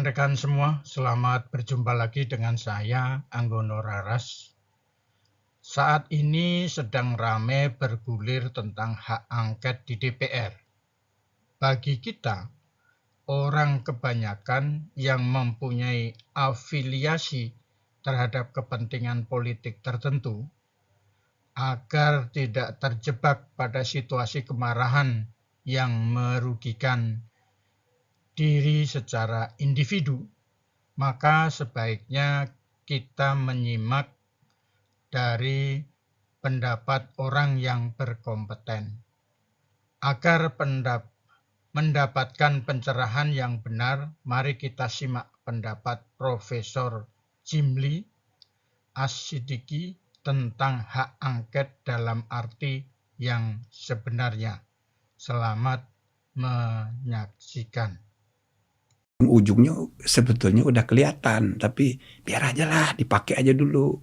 rekan-rekan semua, selamat berjumpa lagi dengan saya, Anggono Raras. Saat ini sedang ramai bergulir tentang hak angket di DPR. Bagi kita, orang kebanyakan yang mempunyai afiliasi terhadap kepentingan politik tertentu, agar tidak terjebak pada situasi kemarahan yang merugikan diri secara individu, maka sebaiknya kita menyimak dari pendapat orang yang berkompeten. Agar mendapatkan pencerahan yang benar, mari kita simak pendapat Profesor Jimli As-Siddiqi tentang hak angket dalam arti yang sebenarnya. Selamat menyaksikan. Ujungnya sebetulnya udah kelihatan, tapi biar aja lah, dipakai aja dulu.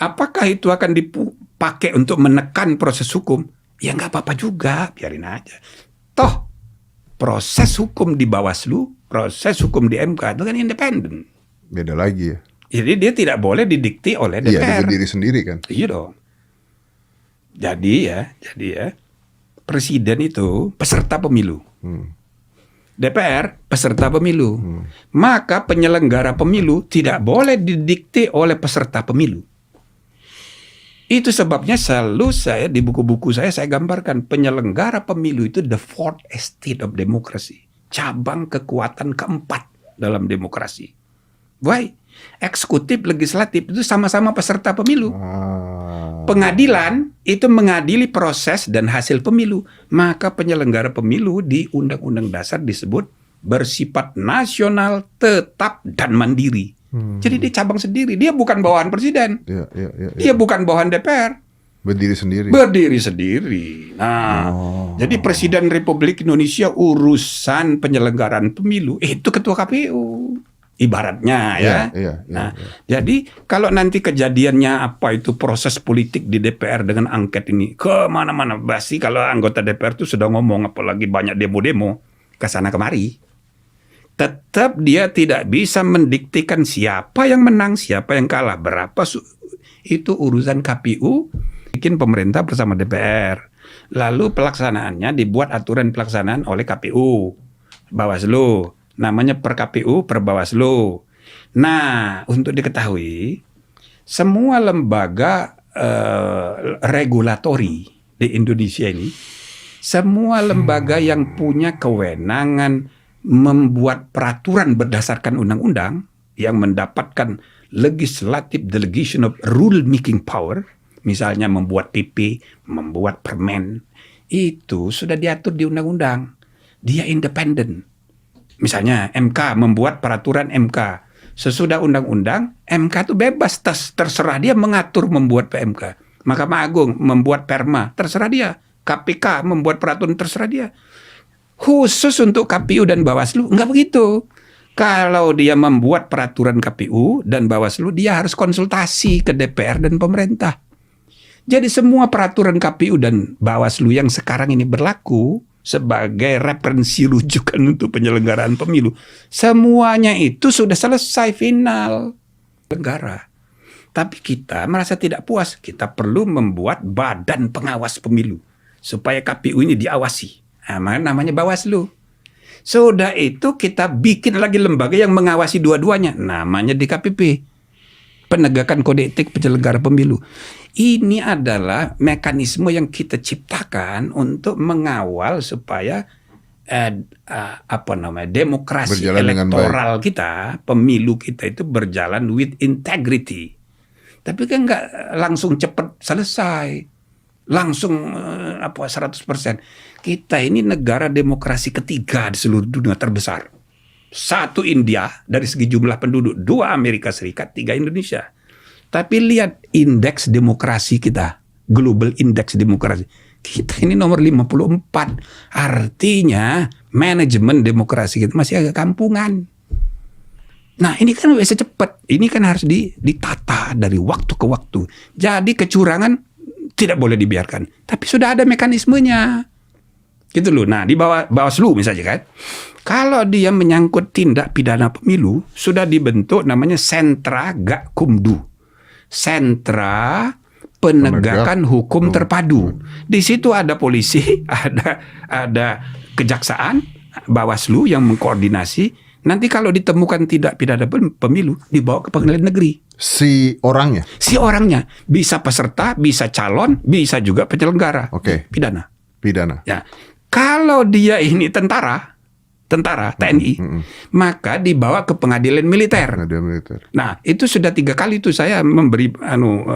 Apakah itu akan dipakai untuk menekan proses hukum? Ya nggak apa-apa juga, biarin aja. Toh proses hukum di Bawaslu, proses hukum di MK itu kan independen. Beda lagi ya. Jadi dia tidak boleh didikti oleh DPR. Iya, dia berdiri sendiri kan. Iya dong. Jadi ya, presiden itu peserta pemilu. DPR peserta pemilu. Maka penyelenggara pemilu tidak boleh didikte oleh peserta pemilu. Itu sebabnya selalu saya di buku-buku saya gambarkan penyelenggara pemilu itu the fourth estate of democracy. Cabang kekuatan keempat dalam demokrasi. Why? Eksekutif, legislatif itu sama-sama peserta pemilu. Pengadilan itu mengadili proses dan hasil pemilu. Maka penyelenggara pemilu di Undang-Undang Dasar disebut bersifat nasional, tetap, dan mandiri. Jadi dia cabang sendiri. Dia bukan bawahan presiden. Dia bukan bawahan DPR. Berdiri sendiri. Berdiri sendiri. Nah, jadi Presiden Republik Indonesia urusan penyelenggaraan pemilu itu ketua KPU. Ibaratnya ya. Jadi kalau nanti kejadiannya apa itu proses politik di DPR dengan angket ini kemana-mana, pasti kalau anggota DPR itu sudah ngomong, apalagi banyak demo-demo ke sana kemari, tetap dia tidak bisa mendiktikan siapa yang menang, siapa yang kalah, berapa itu urusan KPU, bikin pemerintah bersama DPR. Lalu pelaksanaannya dibuat aturan pelaksanaan oleh KPU, Bawaslu. Namanya per KPU, per Bawaslu. Nah, untuk diketahui, semua lembaga regulatori di Indonesia ini, semua lembaga yang punya kewenangan membuat peraturan berdasarkan undang-undang, yang mendapatkan legislative delegation of rule making power, misalnya membuat PP, membuat permen, itu sudah diatur di undang-undang. Dia independen. Misalnya MK membuat peraturan MK. Sesudah undang-undang, MK itu bebas, terserah dia mengatur membuat PMK. Mahkamah Agung membuat perma, terserah dia. KPK membuat peraturan, terserah dia. Khusus untuk KPU dan Bawaslu, enggak begitu. Kalau dia membuat peraturan KPU dan Bawaslu, dia harus konsultasi ke DPR dan pemerintah. Jadi semua peraturan KPU dan Bawaslu yang sekarang ini berlaku sebagai referensi rujukan untuk penyelenggaraan pemilu, semuanya itu sudah selesai final negara. Tapi kita merasa tidak puas. Kita perlu membuat badan pengawas pemilu supaya KPU ini diawasi. Namanya Bawaslu. Sudah itu kita bikin lagi lembaga yang mengawasi dua-duanya. Namanya DKPP. Penegakan Kode Etik Penyelenggara Pemilu. Ini adalah mekanisme yang kita ciptakan untuk mengawal supaya demokrasi berjalan elektoral kita, pemilu kita itu berjalan with integrity. Tapi kan nggak langsung cepat selesai, langsung 100%. Kita ini negara demokrasi ketiga di seluruh dunia terbesar. 1 India dari segi jumlah penduduk, 2 Amerika Serikat, 3 Indonesia. Tapi lihat indeks demokrasi kita, global indeks demokrasi. Kita ini nomor 54. Artinya manajemen demokrasi kita masih agak kampungan. Nah ini kan bisa cepat. Ini kan harus ditata dari waktu ke waktu. Jadi kecurangan tidak boleh dibiarkan. Tapi sudah ada mekanismenya. Gitu loh. Nah, di Bawaslu misalnya kan, kalau dia menyangkut tindak pidana pemilu, sudah dibentuk namanya Sentra Gakumdu. Sentra Penegakan Hukum Terpadu. Di situ ada polisi, ada kejaksaan, Bawaslu yang mengkoordinasi. Nanti kalau ditemukan tidak pidana pemilu, dibawa ke pengadilan negeri. Si orangnya? Si orangnya. Bisa peserta, bisa calon, bisa juga penyelenggara. Oke. Pidana. Ya. Kalau dia ini tentara TNI, maka dibawa ke pengadilan militer. Nah, itu sudah 3 kali itu saya memberi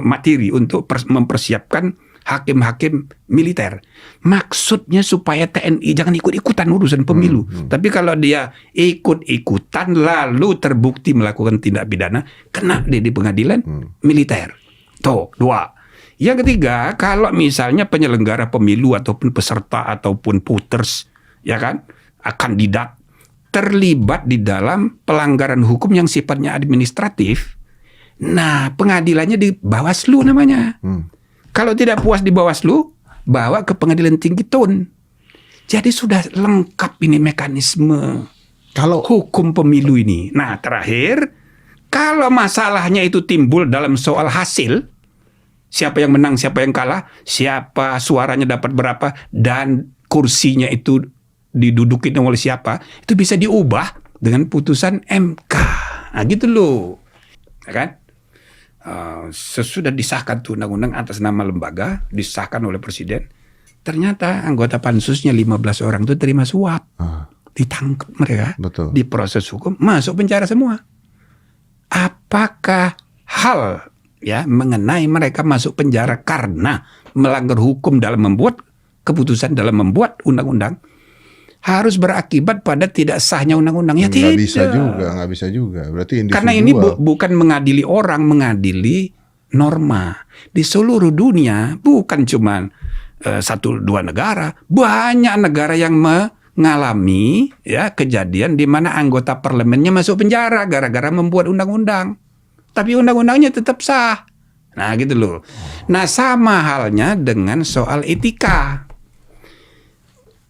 materi untuk mempersiapkan hakim-hakim militer. Maksudnya supaya TNI jangan ikut-ikutan urusan pemilu. Tapi kalau dia ikut-ikutan lalu terbukti melakukan tindak pidana, kena di pengadilan militer. Tuh, 2. Yang ketiga, kalau misalnya penyelenggara pemilu ataupun peserta ataupun voters, ya kan, kandidat terlibat di dalam pelanggaran hukum yang sifatnya administratif, nah pengadilannya di Bawaslu namanya. Kalau tidak puas di Bawaslu, bawa ke pengadilan tinggi TUN. Jadi sudah lengkap ini mekanisme kalau hukum pemilu ini. Nah terakhir, kalau masalahnya itu timbul dalam soal hasil, siapa yang menang, siapa yang kalah, siapa suaranya dapat berapa, dan kursinya itu didudukin oleh siapa, itu bisa diubah dengan putusan MK. Nah gitu loh, ya kan? Sesudah disahkan tuh undang-undang atas nama lembaga, disahkan oleh presiden, ternyata anggota pansusnya 15 orang itu terima suap, ditangkap mereka, diproses hukum, masuk penjara semua. Apakah hal ya mengenai mereka masuk penjara karena melanggar hukum dalam membuat keputusan, dalam membuat undang-undang, harus berakibat pada tidak sahnya undang-undang? Ya tidak. Nggak bisa juga. Berarti individual. Karena ini bukan mengadili orang, mengadili norma. Di seluruh dunia, bukan cuma 1-2 negara, banyak negara yang mengalami ya kejadian di mana anggota parlemennya masuk penjara gara-gara membuat undang-undang. Tapi undang-undangnya tetap sah. Nah gitu loh. Nah sama halnya dengan soal etika.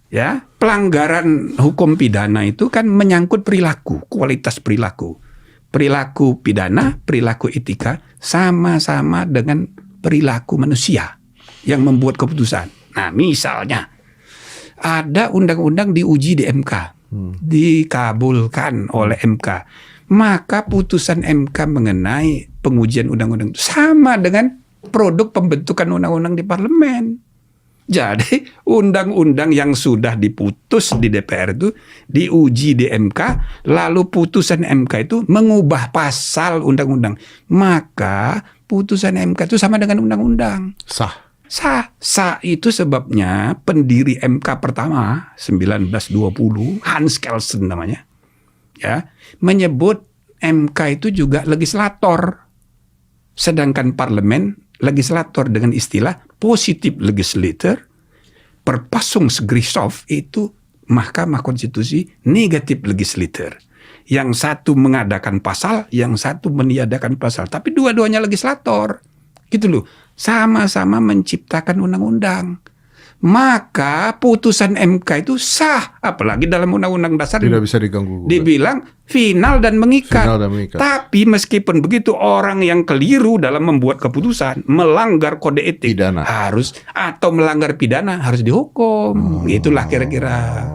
Ya, pelanggaran hukum pidana itu kan menyangkut perilaku, kualitas perilaku. Perilaku pidana, perilaku etika sama-sama dengan perilaku manusia yang membuat keputusan. Nah, misalnya ada undang-undang diuji di MK, dikabulkan oleh MK. Maka putusan MK mengenai pengujian undang-undang itu sama dengan produk pembentukan undang-undang di parlemen. Jadi undang-undang yang sudah diputus di DPR itu diuji di MK, lalu putusan MK itu mengubah pasal undang-undang. Maka putusan MK itu sama dengan undang-undang. Sah itu sebabnya pendiri MK pertama 1920, Hans Kelsen namanya, ya, menyebut MK itu juga legislator. Sedangkan parlemen legislator dengan istilah positif legislator, Verfassungsgerichtshof itu Mahkamah Konstitusi negatif legislator. Yang satu mengadakan pasal, yang satu meniadakan pasal. Tapi dua-duanya legislator. Gitu loh. Sama-sama menciptakan undang-undang. Maka putusan MK itu sah, apalagi dalam undang-undang dasar tidak bisa diganggu. Dibilang final dan mengikat. Tapi meskipun begitu, orang yang keliru dalam membuat keputusan, melanggar kode etik, harus, atau melanggar pidana, harus dihukum. Itulah kira-kira.